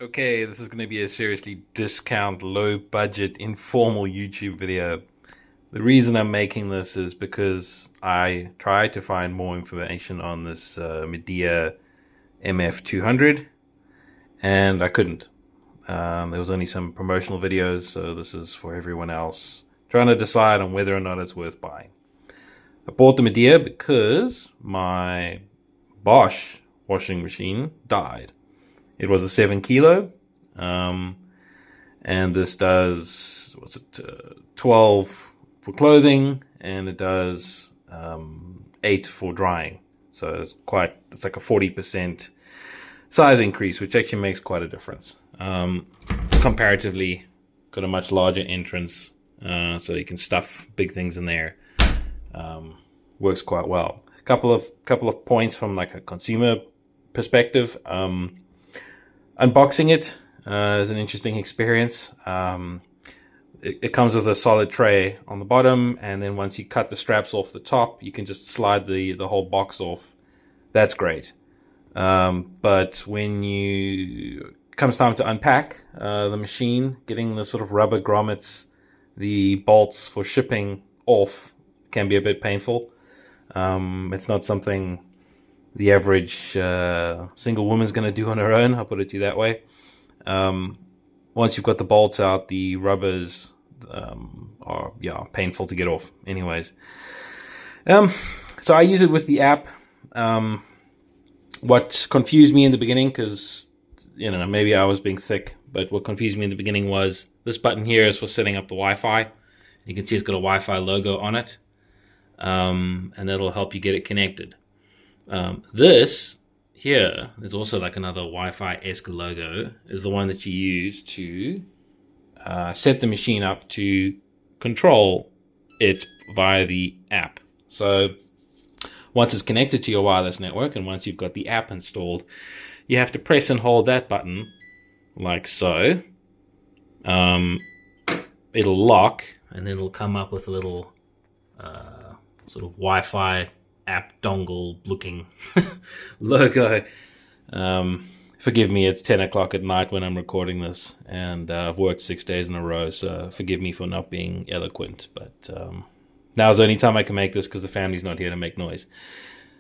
Okay, this is going to be a seriously discount, low budget, informal YouTube video. The reason I'm making this is because I tried to find more information on this Midea MF200 and I couldn't. There was only some promotional videos, so this is for everyone else trying to decide on whether or not it's worth buying. I bought the Midea because my Bosch washing machine died. It was a 7 kilo, and this does, 12 for clothing, and it does 8 for drying. So it's like a 40% size increase, which actually makes quite a difference. Comparatively, got a much larger entrance, so you can stuff big things in there. Works quite well. A couple of points from like a consumer perspective. Unboxing it is an interesting experience. It comes with a solid tray on the bottom, and then once you cut the straps off the top, you can just slide the whole box off. That's great. But when comes time to unpack the machine, getting the sort of rubber grommets, the bolts for shipping off can be a bit painful. It's not something the average single woman's going to do on her own, I'll put it to you that way. Once you've got the bolts out, the rubbers are painful to get off anyways. So I use it with the app. What confused me in the beginning, because maybe I was being thick, but what confused me in the beginning was this button here is for setting up the Wi-Fi. You can see it's got a Wi-Fi logo on it, and that'll help you get it connected. This here is also like another Wi-Fi-esque logo, is the one that you use to set the machine up to control it via the app. So once it's connected to your wireless network, and once you've got the app installed, you have to press and hold that button like so. It'll lock, and then it'll come up with a little sort of Wi-Fi app dongle looking logo. Forgive me, it's 10 o'clock at night when I'm recording this, and I've worked 6 days in a row, so forgive me for not being eloquent, but now's the only time I can make this because the family's not here to make noise.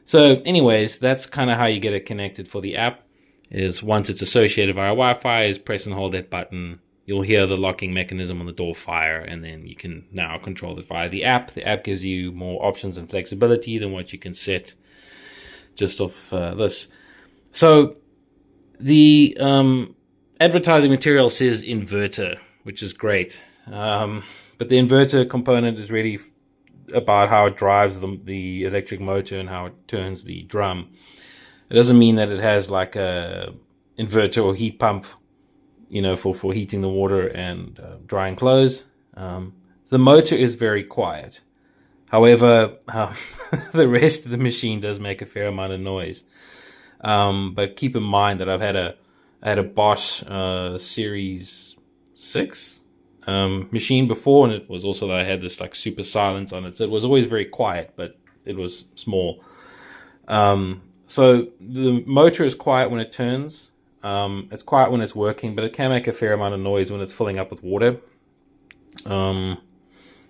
So anyways, that's kind of how you get it connected for the app, is once it's associated via Wi-Fi, is press and hold that button. You'll hear the locking mechanism on the door fire, and then you can now control it via the app. The app gives you more options and flexibility than what you can set just off this. So the advertising material says inverter, which is great. But the inverter component is really about how it drives the electric motor and how it turns the drum. It doesn't mean that it has like a inverter or heat pump, for heating the water and drying clothes. The motor is very quiet. However, the rest of the machine does make a fair amount of noise. But keep in mind that I had a Bosch Series 6 machine before, and it was also that I had this like super silence on it. So it was always very quiet, but it was small. So the motor is quiet when it turns. It's quiet when it's working, but it can make a fair amount of noise when it's filling up with water. And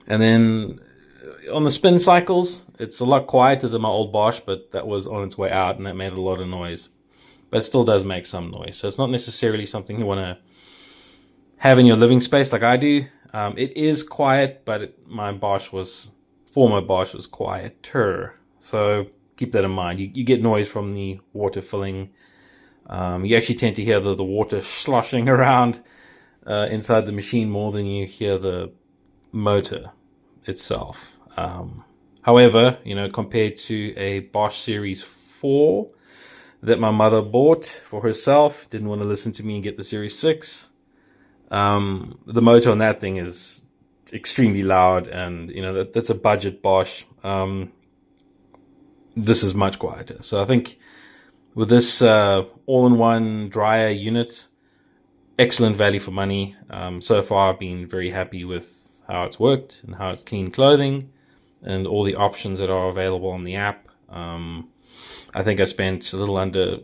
then on the spin cycles, it's a lot quieter than my old Bosch, but that was on its way out, and that made a lot of noise. But it still does make some noise. So it's not necessarily something you want to have in your living space like I do. It is quiet, but my former Bosch was quieter. So keep that in mind. You get noise from the water filling. You actually tend to hear the water sloshing around inside the machine more than you hear the motor itself. However, compared to a Bosch Series 4 that my mother bought for herself, didn't want to listen to me and get the Series 6, the motor on that thing is extremely loud, and that's a budget Bosch. This is much quieter. So I think with this all-in-one dryer unit, excellent value for money. So far I've been very happy with how it's worked and how it's cleaned clothing and all the options that are available on the app. I think I spent a little under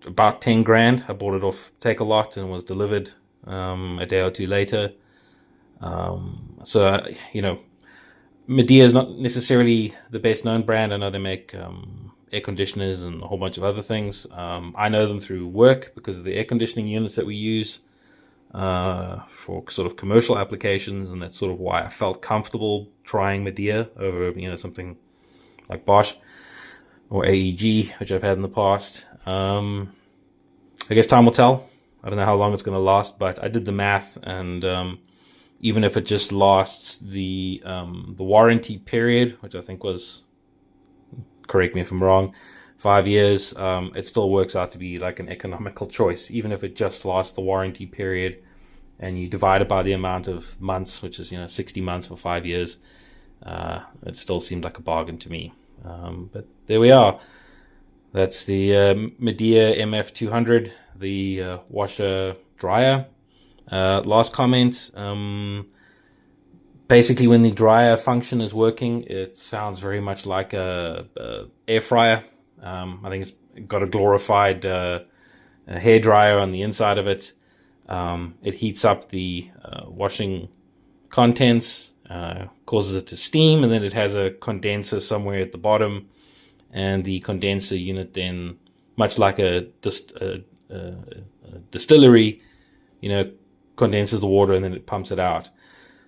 about 10 grand. I bought it off Take a Lot and was delivered a day or two later. So you know, Midea is not necessarily the best known brand. I know they make air conditioners and a whole bunch of other things. I know them through work because of the air conditioning units that we use for sort of commercial applications, and that's sort of why I felt comfortable trying Midea over, you know, something like Bosch or AEG, which I've had in the past. I guess time will tell. I don't know how long it's going to last, but I did the math, and even if it just lasts the warranty period, which I think was, correct me if I'm wrong, 5 years, it still works out to be like an economical choice. Even if it just lasts the warranty period and you divide it by the amount of months, which is, you know, 60 months for 5 years, it still seemed like a bargain to me. But there we are. That's the Midea MF200, the washer dryer. Last comment. Basically, when the dryer function is working, it sounds very much like a air fryer. I think it's got a glorified hair dryer on the inside of it. It heats up the washing contents, causes it to steam, and then it has a condenser somewhere at the bottom. And the condenser unit then, much like a distillery, you know, condenses the water and then it pumps it out.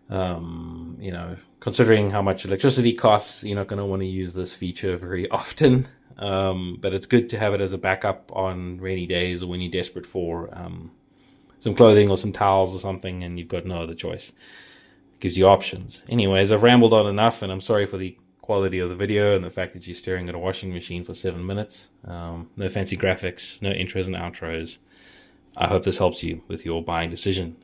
You know, considering how much electricity costs, you're not going to want to use this feature very often. But it's good to have it as a backup on rainy days or when you're desperate for some clothing or some towels or something and you've got no other choice. It gives you options. Anyways, I've rambled on enough, and I'm sorry for the quality of the video and the fact that you're staring at a washing machine for 7 minutes. No fancy graphics, no intros and outros. I hope this helps you with your buying decision.